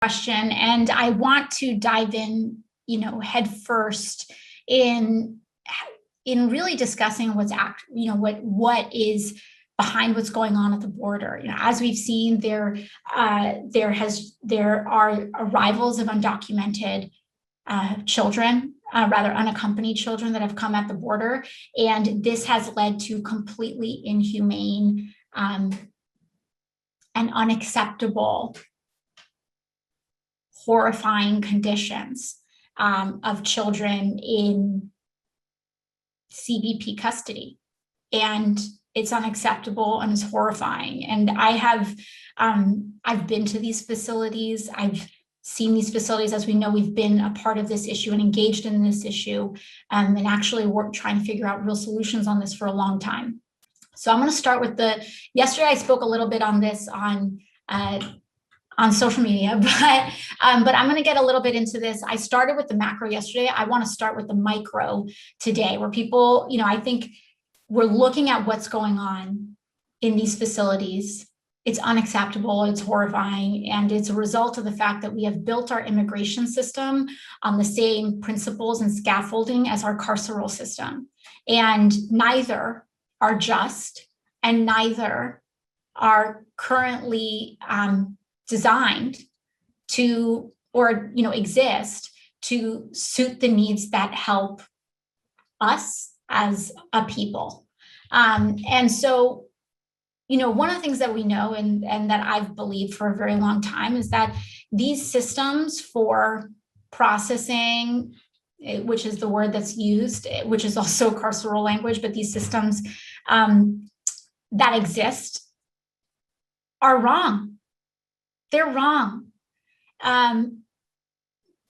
question, and I want to dive in, head first in really discussing what is behind what's going on at the border. As we've seen, there are arrivals of undocumented children, rather unaccompanied children that have come at the border, and this has led to completely inhumane and unacceptable, horrifying conditions of children in CBP custody. And it's unacceptable and it's horrifying. And I've been to these facilities. I've seen these facilities. As we know, we've been a part of this issue and engaged in this issue, and actually trying to figure out real solutions on this for a long time. So I'm going to start with yesterday I spoke a little bit on this on social media, but I'm going to get a little bit into this. I started with the macro yesterday. I want to start with the micro today, where people, I think we're looking at what's going on in these facilities. It's unacceptable, it's horrifying, and it's a result of the fact that we have built our immigration system on the same principles and scaffolding as our carceral system. And neither are just, and neither are currently designed to, or exist to suit the needs that help us as a people. And so, one of the things that we know and that I've believed for a very long time is that these systems for processing, which is the word that's used, which is also carceral language, but these systems that exist are wrong. They're wrong.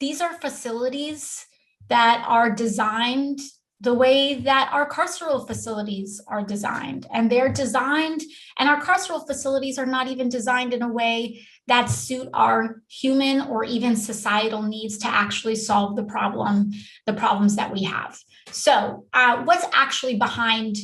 These are facilities that are designed the way that our carceral facilities are designed. And they're designed, and our carceral facilities are not even designed in a way that suit our human or even societal needs to actually solve the problems that we have. So what's actually behind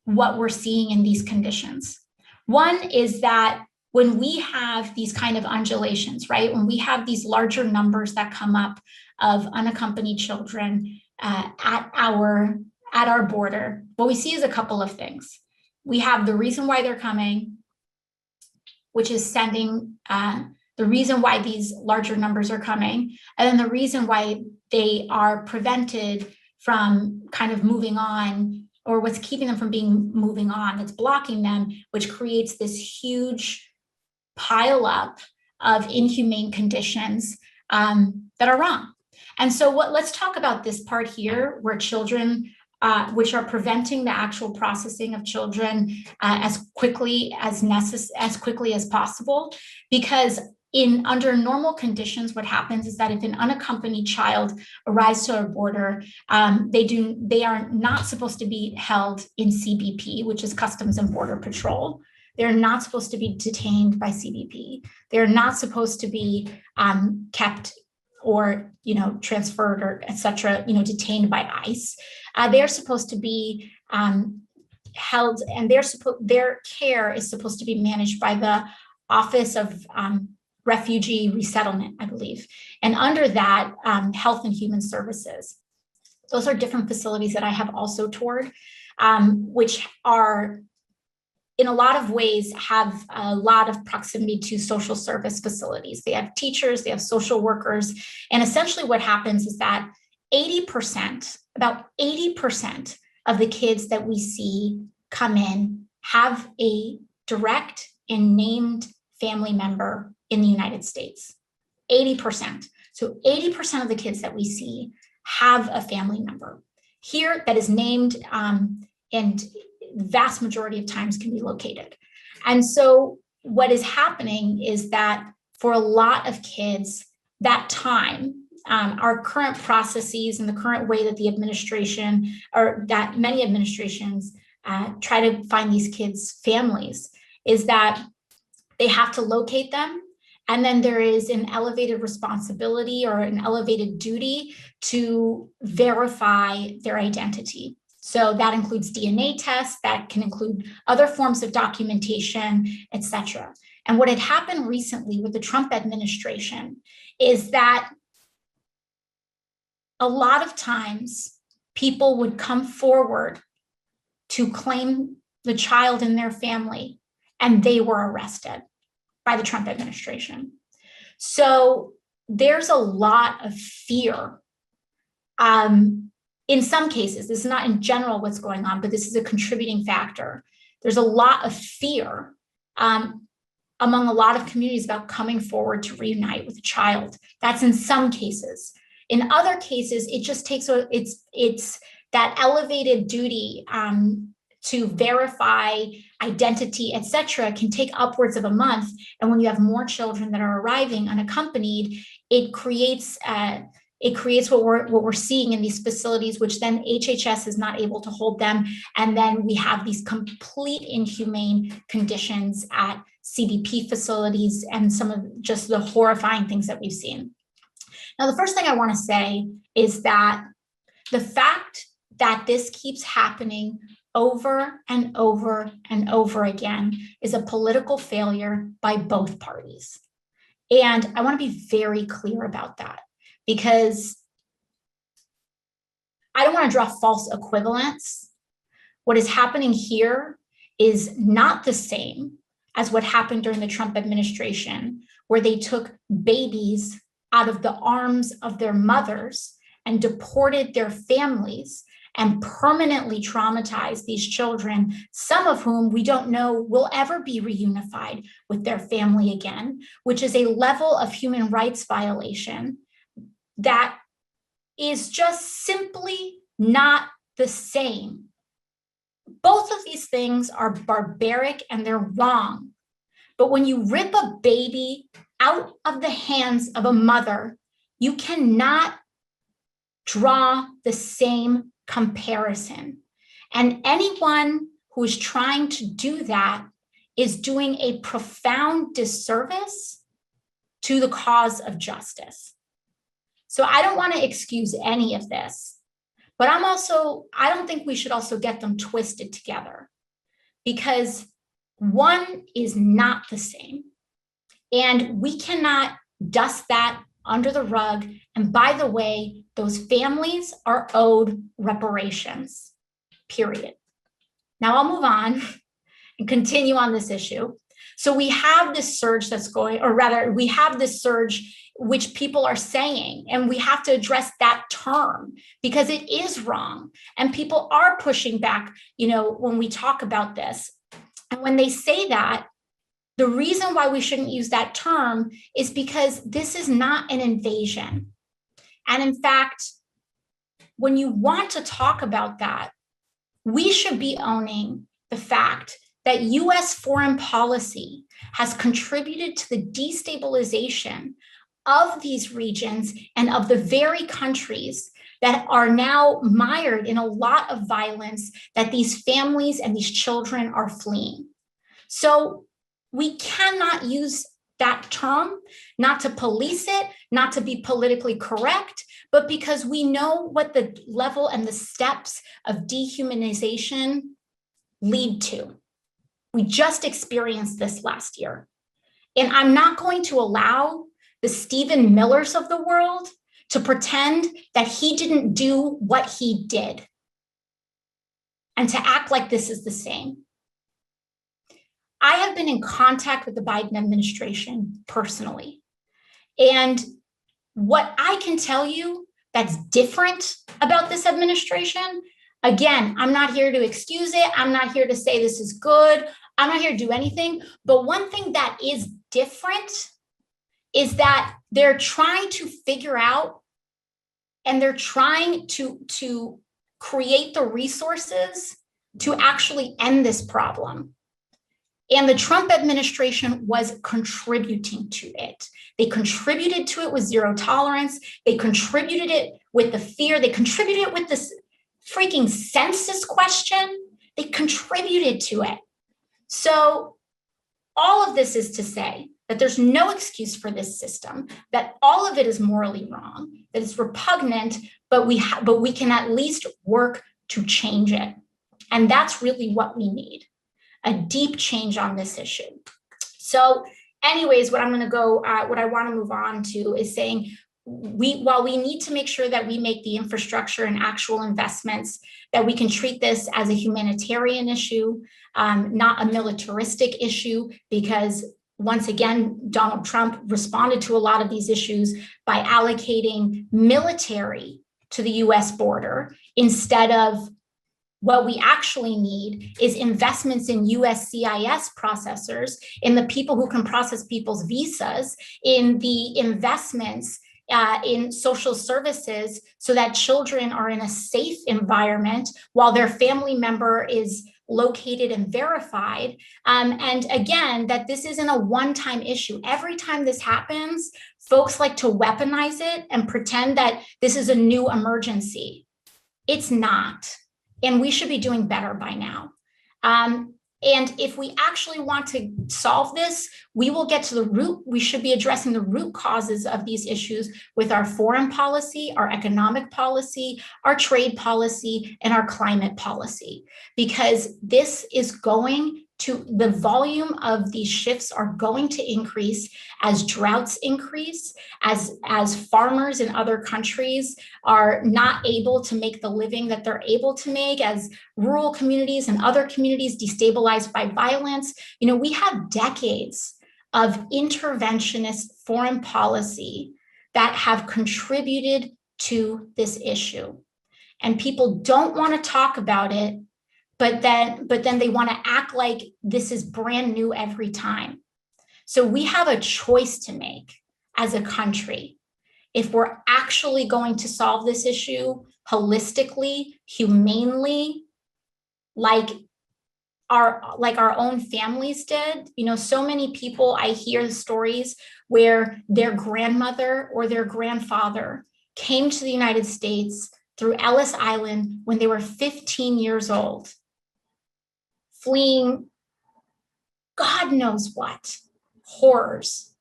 what we're seeing in these conditions? One is that when we have these kind of undulations, right? When we have these larger numbers that come up of unaccompanied children at our border, what we see is a couple of things. We have the reason why they're coming, which is sending the reason why these larger numbers are coming, and then the reason why they are prevented from kind of moving on, or what's keeping them from moving on, that's blocking them, which creates this huge pile up of inhumane conditions that are wrong. And so let's talk about this part here, where children, which are preventing the actual processing of children as quickly as possible, because under normal conditions, what happens is that if an unaccompanied child arrives to our border, they are not supposed to be held in CBP, which is Customs and Border Patrol. They're not supposed to be detained by CBP. They're not supposed to be kept or transferred or et cetera, detained by ICE. They're supposed to be held, and their care is supposed to be managed by the Office of Refugee Resettlement, I believe. And under that, Health and Human Services. Those are different facilities that I have also toured, which are, in a lot of ways, have a lot of proximity to social service facilities. They have teachers, they have social workers. And essentially what happens is that about 80% of the kids that we see come in have a direct and named family member in the United States. 80%. So 80% of the kids that we see have a family member here that is named, and vast majority of times can be located. And so what is happening is that for a lot of kids, that time, our current processes and the current way that the administration, or that many administrations try to find these kids' families, is that they have to locate them. And then there is an elevated responsibility or an elevated duty to verify their identity. So that includes DNA tests, that can include other forms of documentation, et cetera. And what had happened recently with the Trump administration is that a lot of times people would come forward to claim the child in their family, and they were arrested by the Trump administration. So there's a lot of fear. In some cases, this is not in general what's going on, but this is a contributing factor. There's a lot of fear among a lot of communities about coming forward to reunite with a child. That's in some cases. In other cases, it just takes it's that elevated duty to verify identity, et cetera, can take upwards of a month. And when you have more children that are arriving unaccompanied, it creates what we're seeing in these facilities, which then HHS is not able to hold them. And then we have these complete inhumane conditions at CBP facilities and some of just the horrifying things that we've seen. Now, the first thing I want to say is that the fact that this keeps happening over and over and over again is a political failure by both parties. And I want to be very clear about that, because I don't want to draw false equivalence. What is happening here is not the same as what happened during the Trump administration, where they took babies out of the arms of their mothers and deported their families and permanently traumatized these children, some of whom we don't know will ever be reunified with their family again, which is a level of human rights violation that is just simply not the same. Both of these things are barbaric and they're wrong. But when you rip a baby out of the hands of a mother, you cannot draw the same comparison. And anyone who is trying to do that is doing a profound disservice to the cause of justice. So I don't want to excuse any of this, but I don't think we should also get them twisted together, because one is not the same. And we cannot dust that under the rug. And by the way, those families are owed reparations, period. Now I'll move on and continue on this issue. So we have this surge that's going, or rather we have this surge which people are saying, and we have to address that term because it is wrong. And people are pushing back, when we talk about this. And when they say that, the reason why we shouldn't use that term is because this is not an invasion. And in fact, when you want to talk about that, we should be owning the fact that US foreign policy has contributed to the destabilization of these regions and of the very countries that are now mired in a lot of violence that these families and these children are fleeing. So we cannot use that term, not to police it, not to be politically correct, but because we know what the level and the steps of dehumanization lead to. We just experienced this last year. And I'm not going to allow the Stephen Millers of the world to pretend that he didn't do what he did and to act like this is the same. I have been in contact with the Biden administration personally. And what I can tell you that's different about this administration, again, I'm not here to excuse it. I'm not here to say this is good. I'm not here to do anything. But one thing that is different is that they're trying to figure out and they're trying to create the resources to actually end this problem. And the Trump administration was contributing to it. They contributed to it with zero tolerance. They contributed it with the fear. They contributed it with this freaking census question. They contributed to it. So all of this is to say that there's no excuse for this system, that all of it is morally wrong, that it's repugnant, but we can at least work to change it. And that's really what we need. A deep change on this issue. So anyways, what I want to move on to is saying, while we need to make sure that we make the infrastructure and actual investments, that we can treat this as a humanitarian issue, not a militaristic issue, because once again, Donald Trump responded to a lot of these issues by allocating military to the US border instead of what we actually need is investments in USCIS processors, in the people who can process people's visas, in the investments in social services so that children are in a safe environment while their family member is located and verified. And again, that this isn't a one-time issue. Every time this happens, folks like to weaponize it and pretend that this is a new emergency. It's not. And we should be doing better by now. And if we actually want to solve this, we will get to the root. We should be addressing the root causes of these issues with our foreign policy, our economic policy, our trade policy, and our climate policy, because this is going to, the volume of these shifts are going to increase as droughts increase, as farmers in other countries are not able to make the living that they're able to make, as rural communities and other communities destabilized by violence. You know, we have decades of interventionist foreign policy that have contributed to this issue. And people don't want to talk about it, but then they want to act like this is brand new every time. So we have a choice to make as a country. If we're actually going to solve this issue holistically, humanely, like our own families did. You know, so many people, I hear the stories where their grandmother or their grandfather came to the United States through Ellis Island when they were 15 years old, fleeing God knows what horrors.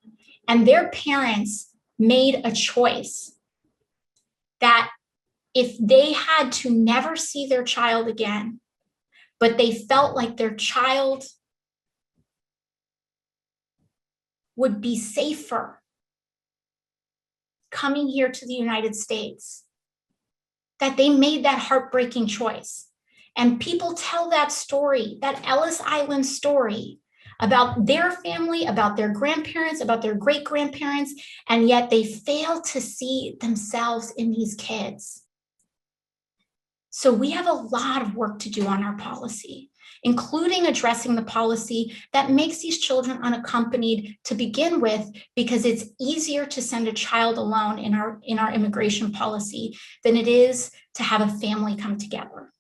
And their parents made a choice that if they had to never see their child again, but they felt like their child would be safer coming here to the United States, that they made that heartbreaking choice. And people tell that story, that Ellis Island story, about their family, about their grandparents, about their great-grandparents, and yet they fail to see themselves in these kids. So we have a lot of work to do on our policy, including addressing the policy that makes these children unaccompanied to begin with, because it's easier to send a child alone in our immigration policy than it is to have a family come together.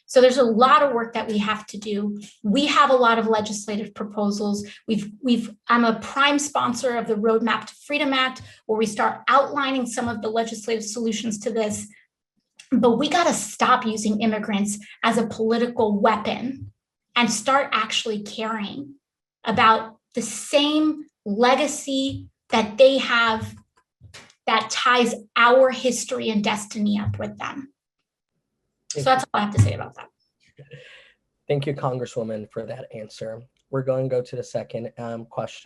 So there's a lot of work that we have to do. We have a lot of legislative proposals. I'm a prime sponsor of the Roadmap to Freedom Act, where we start outlining some of the legislative solutions to this. But we got to stop using immigrants as a political weapon and start actually caring about the same legacy that they have that ties our history and destiny up with them. So that's all I have to say about that. Thank you, Congresswoman, for that answer. We're going to go to the second question.